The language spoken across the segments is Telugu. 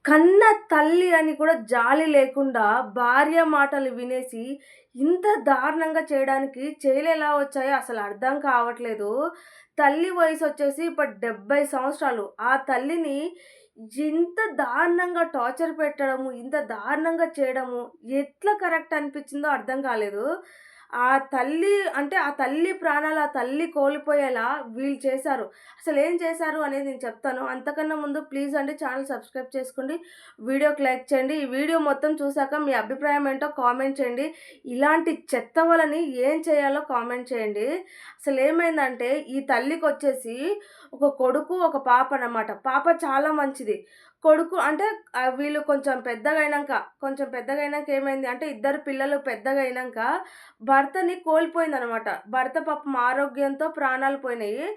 కన్న తల్లి అని కూడా జాలి లేకుండా భార్య మాటలు వినేసి ఇంత దారుణంగా చేయలెలా వచ్చాయో అసలు అర్థం కావట్లేదు. తల్లి వయసొచ్చేసి ఇప్పుడు 70 సంవత్సరాలు. ఆ తల్లిని ఇంత దారుణంగా టార్చర్ పెట్టడము, ఇంత దారుణంగా చేయడము ఎట్లా కరెక్ట్ అనిపిచ్చిందో అర్థం కాలేదు. ఆ తల్లి ప్రాణాలు ఆ తల్లి కోల్పోయేలా వీళ్ళు చేశారు. అసలేం చేశారు అనేది నేను చెప్తాను. అంతకన్నా ముందు ప్లీజ్ అండి ఛానల్ సబ్స్క్రైబ్ చేసుకోండి. వీడియోకి లైక్ చేయండి. ఈ వీడియో మొత్తం చూసాక మీ అభిప్రాయం ఏంటో కామెంట్ చేయండి. ఇలాంటి చెత్త వలని ఏం చేయాలో కామెంట్ చేయండి. అసలేమైందంటే ఈ తల్లికొచ్చేసి ఒక కొడుకు, ఒక పాప అన్నమాట. పాప చాలా మంచిది. కొడుకు అంటే వీళ్ళు కొంచెం పెద్దగయినంక ఏమైంది అంటే ఇద్దరు పిల్లలు పెద్దగయినంక భర్తని కోల్పోయిందనమాట. భర్త పాపం ఆరోగ్యంతో ప్రాణాలు పోయినాయి.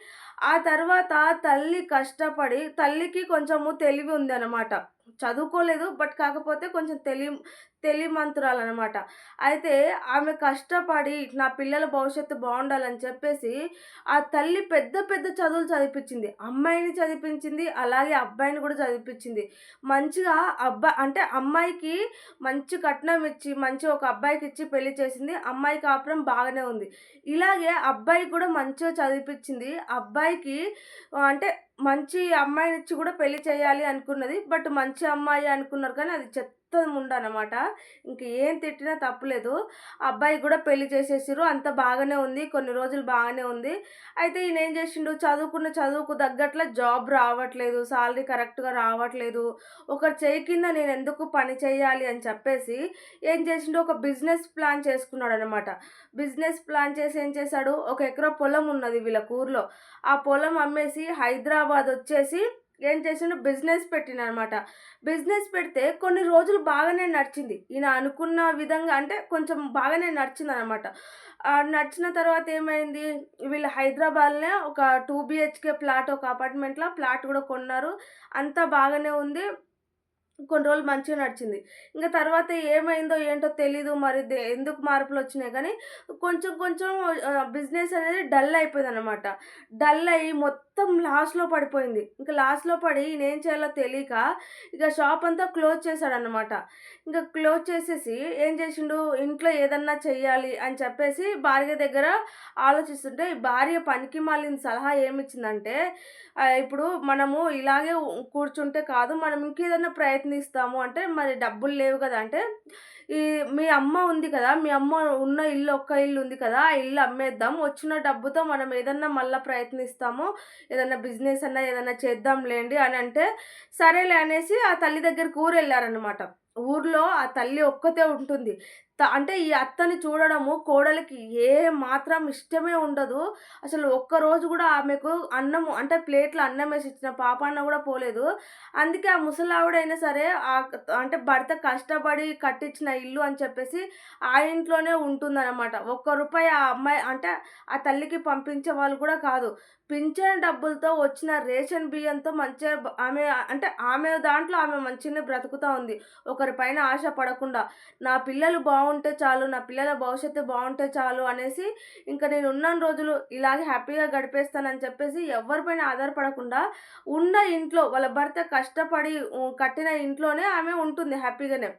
ఆ తర్వాత తల్లి కష్టపడి తల్లికి కొంచెము తెలివి ఉందనమాట. చదువుకోలేదు. కాకపోతే కొంచెం తెలివిమంతురాలనమాట. అయితే ఆమె కష్టపడి నా పిల్లల భవిష్యత్తు బావుండాలని చెప్పేసి ఆ తల్లి పెద్ద పెద్ద చదువులు చదివిపిచ్చింది. అమ్మాయిని చదివిపించింది. అలాగే అబ్బాయిని కూడా చదివిపిచ్చింది. మంచిగా అంటే అమ్మాయికి మంచి కట్నం ఇచ్చి, మంచి ఒక అబ్బాయికిచ్చి పెళ్లి చేసింది. అమ్మాయి కాపురం బాగానే ఉంది. ఇలాగే అబ్బాయికి కూడా మంచిగా చదివిపిచ్చింది. అబ్బాయికి అంటే మంచి అమ్మాయినిచ్చి కూడా పెళ్లి చేయాలి అనుకున్నది. మంచి అమ్మాయే అనుకున్నారు కానీ అది చెత్త ముండనమాట. ఇంక ఏం తిట్టినా తప్పులేదు. అబ్బాయికి కూడా పెళ్లి చేసేసిర్రు. అంతా బాగానే ఉంది. కొన్ని రోజులు బాగానే ఉంది. అయితే ఈయనేం చేసిండు చదువుకున్న చదువుకు తగ్గట్ల జాబ్ రావట్లేదు. సాలరీ కరెక్ట్‌గా రావట్లేదు. ఒకరి చెయ్యి కింద నేనెందుకు పని చేయాలి అని చెప్పేసి ఏం చేసిండు ఒక బిజినెస్ ప్లాన్ చేసుకున్నాడనమాట. బిజినెస్ ప్లాన్ చేసి ఏం చేశాడు ఒక ఎకరా పొలం ఉన్నది వీళ్ళకి ఊర్లో. ఆ పొలం అమ్మేసి హైదరాబాద్ వచ్చేసి ఏం చేసిండు బిజినెస్ పెట్టిండనమాట. బిజినెస్ పెడితే కొన్ని రోజులు బాగానే నడిచింది. ఈయన అనుకున్న విధంగా అంటే కొంచెం బాగానే నడిచిందనమాట. నడిచిన తర్వాత ఏమైంది వీళ్ళు హైదరాబాద్‌లోనే ఒక 2 బీహెచ్‌కే ఫ్లాట్ ఒక అపార్ట్మెంట్‌లో ఫ్లాట్ కూడా కొన్నారు. అంతా బాగానే ఉంది. కొన్ని రోజులు మంచిగా నడిచింది. ఇంక తర్వాత ఏమైందో ఏంటో తెలీదు. మరి ఎందుకు మార్పులొచ్చినాయి గానీ, కొంచెం కొంచెం బిజినెస్ అనేది డల్ అయిపోయిందనమాట. డల్ అయ్యి మొత్తం లాస్‌లో పడిపోయింది. ఇంక లాస్‌లో పడి ఈయనేం చేయాలో తెలీక ఇక షాప్ అంతా క్లోజ్ చేశాడనమాట. ఇంక క్లోజ్ చేసేసి ఏం చేసిండు, ఇంట్లో ఏదన్నా చెయ్యాలి అని చెప్పేసి భార్య దగ్గర ఆలోచిస్తుంటే, ఈ భార్య పనికిమాలిన సలహా ఏమిచ్చిందంటే, ఇప్పుడు మనము ఇలాగే కూర్చుంటే కాదు. మనం ఇంకేదన్నా ప్రయత్నిస్తాము అంటే, మరి డబ్బులు లేవు గదా! అంటే, ఈ మీ అమ్మ ఉంది కదా! మీ అమ్మ ఉన్న ఇల్లు ఒక్క ఇల్లు ఉంది కదా! ఆ ఇల్లు అమ్మేద్దాం. వచ్చిన డబ్బుతో మనం ఏదన్నా మళ్ళా ప్రయత్నిస్తాము. ఏదన్నా బిజినెస్ అన్నా ఏదన్నా చేద్దాం లేండి అనంటే, సరేలే అనేసి ఆ తల్లి దగ్గరికి ఊరెళ్లారనమాట. ఊర్లో ఆ తల్లి ఒక్కతే ఉంటుంది. అంటే ఈ అత్తని చూడడము కోడలికి ఏ మాత్రం ఇష్టమే ఉండదు. అసలు ఒక్కరోజు గూడా ఆమెకు అన్నము అంటే ప్లేట్‌లో అన్నమేసి ఇచ్చిన పాపాన గూడా పోలేదు. అందుకే ఆ ముసలావిడైనా సరే అంటే భర్త కష్టపడి కట్టించిన ఇల్లు అని చెప్పేసి ఆ ఇంట్లోనే ఉంటుందనమాట. ఒక్క రూపాయి ఆ అమ్మాయి అంటే ఆ తల్లికి పంపించే వాళ్ళు కూడా కాదు. పింఛన్ డబ్బులతో వచ్చిన రేషన్ బియ్యంతో మంచిగా ఆమె దాంట్లో ఆమె మంచిగానే బ్రతుకుతా ఉంది. ఒకరి పైన ఆశ పడకుండా. నా పిల్లలు బావుంటే చాలు, నా పిల్లల భవిష్యత్తు బావుంటే చాలు అనేసి ఇంక నేనున్నన్ని రోజులు ఇలాగే హ్యాపీగా గడిపేస్తానని చెప్పేసి ఎవ్వరి పైన ఆధారపడకుండా ఉన్న ఇంట్లో వాళ్ళ భర్త కష్టపడి కట్టిన ఇంట్లోనే ఆమె ఉంటుంది హ్యాపీగానే.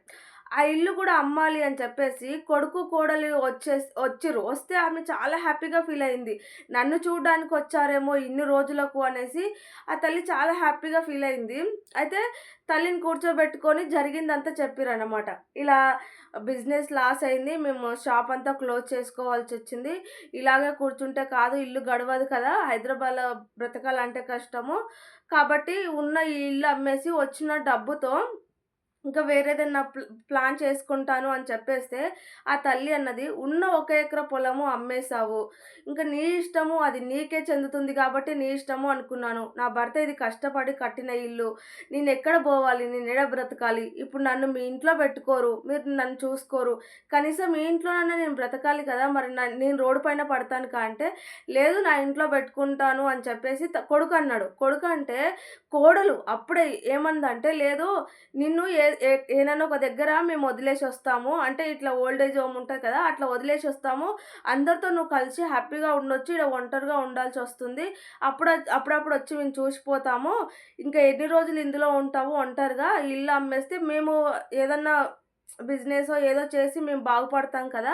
ఆ ఇల్లు కూడా అమ్మాలి అని చెప్పేసి కొడుకు, కోడలు వచ్చిర్రు. వస్తే ఆమె చాలా హ్యాపీగా ఫీలయింది. నన్ను చూడ్డానికొచ్చారేమో ఇన్ని రోజులకు అనేసి ఆ తల్లి చాలా హ్యాపీగా ఫీలయింది. అయితే తల్లిని కూర్చోబెట్టుకొని జరిగిందంతా చెప్పిరనమాట. ఇలా బిజినెస్ లాస్ అయింది. మేము షాప్ అంతా క్లోజ్ చేసుకోవాల్సొచ్చింది. ఇలాగే కూర్చుంటే కాదు, ఇల్లు గడవదు కదా! హైదరాబాద్‌లో బ్రతకాలంటే కష్టము. కాబట్టి ఉన్న ఈ ఇల్లు అమ్మేసి వచ్చిన డబ్బుతో ఇంకా వేరేదన్నా ప్లాన్ చేసుకుంటాను అని చెప్పేస్తే, ఆ తల్లి అన్నది, "ఉన్న ఒక ఎకరా పొలము అమ్మేశావు. ఇంక నీ ఇష్టము. అది నీకే చెందుతుంది కాబట్టి నీ ఇష్టము అనుకున్నాను. నా భర్త ఇది కష్టపడి కట్టిన ఇల్లు. నేనెక్కడ బోవాలి? నేనెడ బ్రతకాలి? ఇప్పుడు నన్ను మీ ఇంట్లో పెట్టుకోరు. మీరు నన్ను చూసుకోరు. కనీసం మీ ఇంట్లోనన్నా నేను బ్రతకాలి కదా! మరి నేను రోడ్డు పైన పడతానుకా" అంటే, "లేదు నా ఇంట్లో పెట్టుకుంటాను" అని చెప్పేసి కొడుకన్నాడు. కొడుకంటే కోడలు అప్పుడే ఏమందంటే, "లేదు నిన్ను ఏనైనా ఒక దగ్గర మేము వదిలేసొస్తాము. అంటే ఇట్లా ఓల్డ్ ఏజ్ హోమ్ ఉంటది కదా! అట్లా వదిలేసొస్తాము. అందరితో నువ్వు కలిసి హ్యాపీగా ఉండొచ్చు. ఈడ ఒంటరిగా ఉండాల్సొస్తుంది. అప్పుడప్పుడు వచ్చి మేము చూసిపోతాము. ఇంకా ఎన్ని రోజులు ఇందులో ఉంటావు ఒంటరిగా? ఈ ఇల్లు అమ్మేస్తే మేము ఏదన్నా బిజినెసో ఏదో చేసి మేము బాగుపడతాం కదా!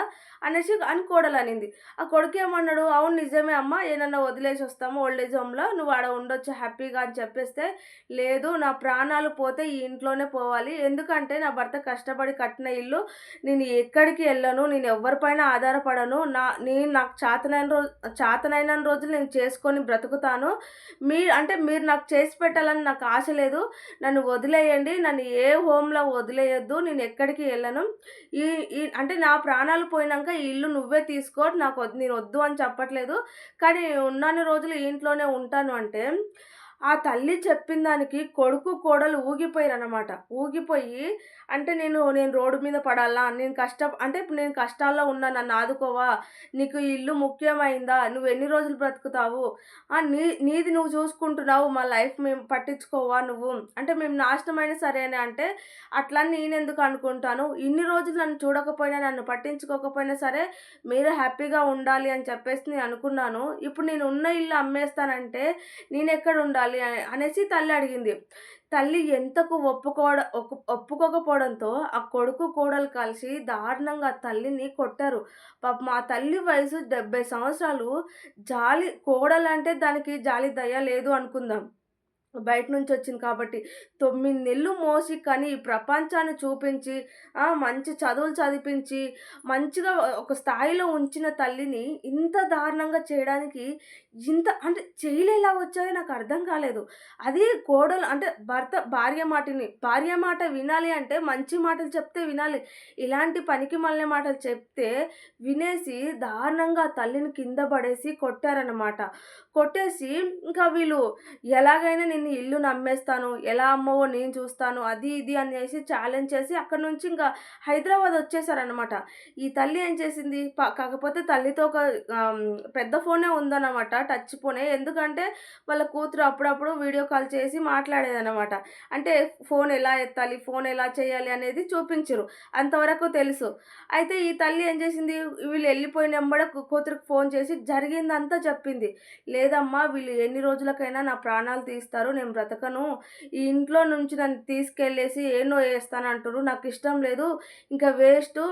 అని కోడలనింది. ఆ కొడుకేమన్నాడు, "అవును నిజమే అమ్మ. ఏనన్నా వదిలేసొస్తాము ఓల్డ్ ఏజ్ హోమ్‌లో. నువ్వు ఆడ ఉండొచ్చు హ్యాపీగా" అని చెప్పేస్తే, "లేదు నా ప్రాణాలు పోతే ఈ ఇంట్లోనే పోవాలి. ఎందుకంటే నా భర్త కష్టపడి కట్టిన ఇల్లు. నేను ఎక్కడికి ఎళ్ళను. నేను ఎవ్వరి పైన ఆధారపడను. నాకు చేతనైనన్ని రోజులు నేను చేసుకొని బ్రతుకుతాను. అంటే మీరు నాకు చేసి పెట్టాలని నాకు ఆశ లేదు. నన్ను వదిలేయండి. నన్ను ఏ హోమ్‌లో వదిలేయొద్దు. నేను ఎక్కడికి ఎళ్ళను. ఈ ఈ అంటే నా ప్రాణాలు పోయినంక ఈ ఇల్లు నువ్వే తీసుకో. నేనొద్దు అని చెప్పట్లేదు. కానీ ఉన్నన్ని రోజులు ఈ ఇంట్లోనే ఉంటాను" అంటే ఆ తల్లి చెప్పిన దానికి కొడుకు, కోడలు ఊగిపోయారనమాట. ఊగిపోయి అంటే నేను రోడ్డు మీద పడాలా? అంటే ఇప్పుడు నేను కష్టాల్లో ఉన్నా నన్ను ఆదుకోవా? నీకు ఈ ఇల్లు ముఖ్యమైందా? నువ్వెన్ని రోజులు బ్రతుకుతావు? నీది నువ్వు చూసుకుంటున్నావు. మా లైఫ్ మేము పట్టించుకోవా నువ్వు? అంటే మేము నాశనమైనా సరేనే అంటే అట్లని నేనెందుకు అనుకుంటాను? ఇన్ని రోజులు నన్ను చూడకపోయినా, నన్ను పట్టించుకోకపోయినా సరే మీరు హ్యాపీగా ఉండాలి అని చెప్పేసి నేను అనుకున్నాను. ఇప్పుడు నేను ఉన్న ఇల్లు అమ్మేస్తానంటే నేనెక్కడుండాలి? అనేసి తల్లి అడిగింది. తల్లి ఎంతకు ఒప్పుకోకపోవడంతో ఆ కొడుకు, కోడలు కలిసి దారుణంగా ఆ తల్లిని కొట్టారు. పాపం ఆ తల్లి వయసు 70 సంవత్సరాలు. కోడలంటే దానికి జాలి, దయ లేదు అనుకుందాం. బయట నుంచొచ్చింది కాబట్టి. 9 నెలలు మోసి కని, ఈ ప్రపంచాన్ని చూపించి, మంచి చదువులు చదివిపించి, మంచిగా ఒక స్థాయిలో ఉంచిన తల్లిని ఇంత దారుణంగా చేయడానికి అంటే చెయ్యిలెలా వచ్చాయో నాకర్థం కాలేదు. అది కోడలు అంటే భార్య మాట వినాలి అంటే మంచి మాటలు చెప్తే వినాలి. ఇలాంటి పనికిమాలిన మాటలు చెప్తే వినేసి దారుణంగా ఆ తల్లిని కింద పడేసి కొట్టారనమాట. కొట్టేసి ఇంకా వీళ్ళు ఎలాగైనా నిన్ను ఇల్లు నమ్మేస్తాను. ఎలా అమ్మవో నేను చూస్తాను. అది ఇది అనేసి ఛాలెంజ్ చేసి అక్కడి నుంచి ఇంకా హైదరాబాద్ వచ్చేసారనమాట. ఈ తల్లి ఏం చేసింది కాకపోతే తల్లితో ఒక పెద్ద ఫోనే ఉందనమాట. టచ్ ఫోనే. ఎందుకంటే వాళ్ళ కూతురు అప్పుడప్పుడు వీడియో కాల్ చేసి మాట్లాడేదనమాట. అంటే ఫోన్ ఎలా ఎత్తాలి, ఫోన్ ఎలా చేయాలి అనేది చూపించరు. అంతవరకు తెలుసు. అయితే ఈ తల్లి ఏం చేసింది, వీళ్ళు ఎళ్ళిపోయిన ఎంబడే కూతురికి ఫోన్ చేసి జరిగిందంతా చెప్పింది. లేదమ్మా వీళ్ళు ఎన్ని రోజులకైనా నా ప్రాణాలు తీస్తారు. నేను బ్రతకను. ఈ ఇంట్లో నుంచి నన్ను తీసుకెళ్ళేసి ఏనో ఏస్తానంటుర్రు. నాకిష్టం లేదు. ఇంకా వేస్టు.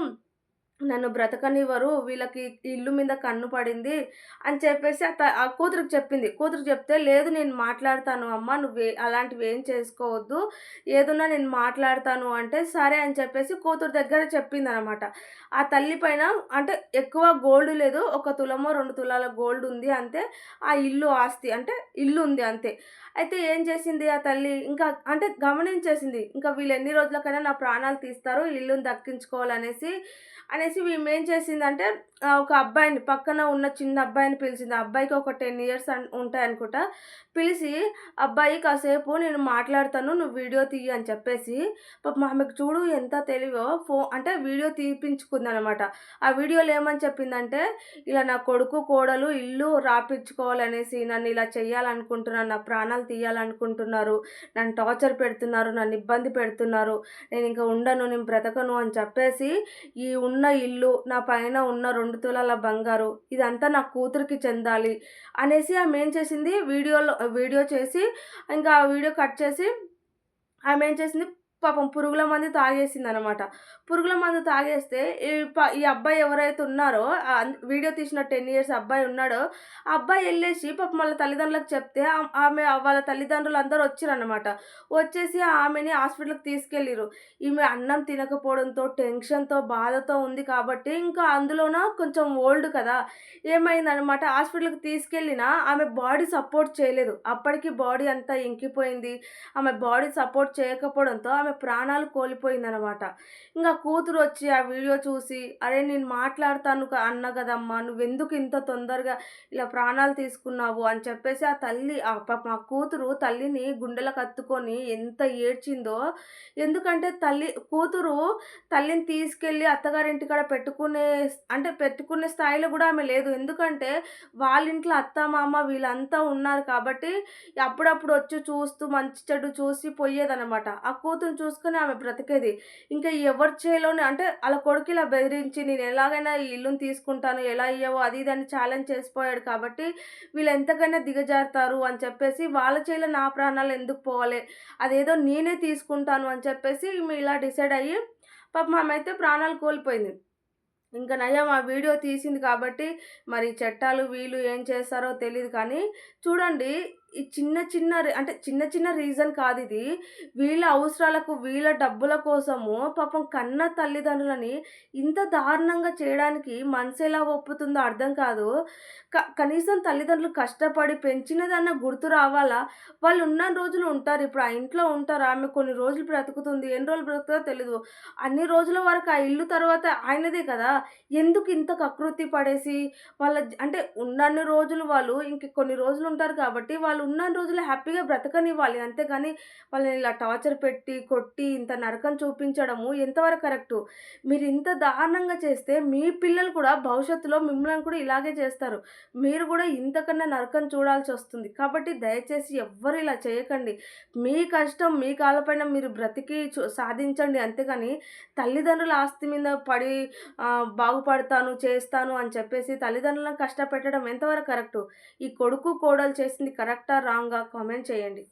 నన్ను బ్రతకనివ్వరు. వీళ్ళకి ఇల్లు మీద కన్ను పడింది అని చెప్పేసి ఆ కూతురికి చెప్పింది. కూతురికి చెప్తే, "లేదు నేను మాట్లాడతాను అమ్మ. అలాంటివేం చేసుకోవద్దు. ఏదున్నా నేను మాట్లాడతాను" అంటే, సరే అని చెప్పేసి కూతురు దగ్గర చెప్పిందనమాట. ఆ తల్లి పైన అంటే ఎక్కువ గోల్డ్ లేదు. 1 తులమో, 2 తులాల గోల్డ్ ఉంది అంతే. ఆ ఇల్లు ఆస్తి అంటే ఇల్లుంది అంతే. అయితే ఏం చేసింది ఆ తల్లి, ఇంకా అంటే గమనించేసింది. ఇంకా వీళ్ళెన్ని రోజులకైనా నా ప్రాణాలు తీస్తారు. ఈ ఇల్లుని అనేసి ఈమేం చేసిందంటే ఒక అబ్బాయిని పక్కన ఉన్న చిన్న అబ్బాయిని పిలిచింది. ఆ అబ్బాయికి ఒక 10 ఇయర్స్ ఉంటాయనుకుంటా. పిలిచి, "అబ్బాయి కాసేపు నేను మాట్లాడతాను. నువ్వు వీడియో తీయి" అని చెప్పేసి పాపం ఆమెకు చూడు ఎంత తెలివో అంటే వీడియో తీపించుకుందనమాట. ఆ వీడియోలో ఏమని చెప్పిందంటే, "ఇలా నా కొడుకు, కోడలు ఇల్లు రాపిచ్చుకోవాలనేసి నన్ను ఇలా చేయాలనుకుంటున్నారు. నా ప్రాణాలు తీయాలనుకుంటున్నారు. నన్ను టార్చర్ పెడుతున్నారు. నన్ను ఇబ్బంది పెడుతున్నారు. నేనింక ఉండను. నేను బ్రతకను" అని చెప్పేసి ఈ ఉన్న ఇల్లు, నా పైన ఉన్న 2 తులాల బంగారు ఇదంతా నా కూతురికి చెందాలి అనేసి ఆమె ఏం చేసింది వీడియో చేసి ఇంకా ఆ వీడియో కట్ చేసి ఆమె ఏం చేసింది పాపం పురుగుల మందు తాగేసిందనమాట. పురుగుల మందు తాగేస్తే ఈ అబ్బాయి ఎవరైతే ఉన్నారో వీడియో తీసిన 10 ఇయర్స్ అబ్బాయి ఉన్నాడో, ఆ అబ్బాయి ఎళ్ళేసి పాపం వాళ్ళ తల్లిదండ్రులకు చెప్తే వాళ్ళ తల్లిదండ్రులందరూ వచ్చిరనమాట. వచ్చేసి ఆమెని హాస్పిటల్‌కి తీసుకెళ్ళిర్రు. ఈమె అన్నం తినకపోవడంతో, టెన్షన్‌తో, బాధతో ఉంది కాబట్టి ఇంకా అందులోన కొంచెం ఓల్డ్ కదా! ఏమైందనమాట హాస్పిటల్‌కి తీసుకెళ్ళినా ఆమె బాడీ సపోర్ట్ చేయలేదు. అప్పటికి బాడీ అంతా ఇంకిపోయింది. ఆమె బాడీ సపోర్ట్ చేయకపోవడంతో ఆమె ప్రాణాలు కోల్పోయిందనమాట. ఇంగ కూతురొచ్చి ఆ వీడియో చూసి, "అరే! నేను మాట్లాడతాను అన్నా గదమ్మా! నువ్వెందుకు ఇంత తొందరగా ఇలా ప్రాణాలు తీసుకున్నావు" అని చెప్పేసి పాపం ఆ కూతురు తల్లిని గుండెలకు హత్తుకొని ఎంత ఏడ్చిందో. ఎందుకంటే కూతురు తల్లిని తీసుకెళ్ళి అత్తగారింటికాడ పెట్టుకునే స్థాయిలో గూడా ఆమె లేదు. ఎందుకంటే వాళ్ళింట్లో అత్త, మామ వీళ్ళంతా ఉన్నారు కాబట్టి అప్పుడప్పుడు వచ్చి చూస్తూ మంచి చెడు చూసి పోయేదనమాట. ఆ కూతురుని చూసుకొని ఆమె బ్రతికేది. ఇంకా ఎవరి చేలోనే అంటే ఆళ్ళ కొడుకు ఇలా బెదిరించి నేను ఎలాగైనా ఈ ఇల్లుని తీసుకుంటాను, ఎలా ఇయ్యవో అది ఇది అని ఛాలెంజ్ చేసిపోయాడు కాబట్టి వీళ్ళు ఎంతకైనా దిగజారుతారు అని చెప్పేసి వాళ్ళ చేలో నా ప్రాణాలు ఎందుకు పోవాలి, అదేదో నేనే తీసుకుంటాను అని చెప్పేసి ఈమె ఇలా డిసైడ్ అయ్యి పాపం ఆమె అయితే ప్రాణాలు కోల్పోయింది. ఇంక నయం ఆ వీడియో తీసింది కాబట్టి, మరి చట్టాలు వీళ్ళు ఏం చేస్తారో తెలీదు కానీ, చూడండి ఈ చిన్న చిన్న అంటే చిన్న చిన్న రీజన్ కాదిది. వీళ్ళ అవసరాలకు, వీళ్ళ డబ్బుల కోసము పాపం కన్న తల్లిదండ్రులని ఇంత దారుణంగా చేయడానికి మనసెలా ఒప్పుతుందో అర్థం కాదు. కనీసం తల్లిదండ్రులు కష్టపడి పెంచినదన్నా గుర్తు రావాలా? వాళ్ళున్నన్ని రోజులు ఉంటారు. ఇప్పుడు ఆ ఇంట్లో ఉంటారు. ఆమె కొన్ని రోజులు బ్రతుకుతుంది. ఎన్ని రోజులు బ్రతుకుతదో తెలీదు. అన్ని రోజుల వరకు ఆ ఇల్లు తర్వాత ఆయనదే కదా! ఎందుకు ఇంత కకృతి పడేసి వాళ్ళ అంటే ఉన్నన్ని రోజులు వాళ్ళు ఇంక కొన్ని రోజులు ఉంటారు కాబట్టి వాళ్ళు ఉన్నన్ని రోజులు హ్యాపీగా బ్రతకనివ్వాలి. అంతేగాని వాళ్ళని ఇలా టార్చర్ పెట్టి, కొట్టి ఇంత నరకం చూపించడము ఎంతవరకు కరెక్టు? మీరు ఇంత దారుణంగా చేస్తే మీ పిల్లలు కూడా భవిష్యత్తులో మిమ్మల్ని కూడా ఇలాగే చేస్తారు. మీరు కూడా ఇంతకన్నా నరకం చూడాల్సొస్తుంది. కాబట్టి దయచేసి ఎవ్వరు ఇలా చేయకండి. మీ కష్టం మీ కాళ్ళపైన మీరు బ్రతికి సాధించండి. అంతేగాని తల్లిదండ్రుల ఆస్తి మీద పడి బాగుపడతాను, చేస్తాను అని చెప్పేసి తల్లిదండ్రులను కష్టపెట్టడం ఎంతవరకు కరెక్టు? ఈ కొడుకు, కోడలు చేసింది కరెక్టా? రాంగా? కామెంట్ చేయండి.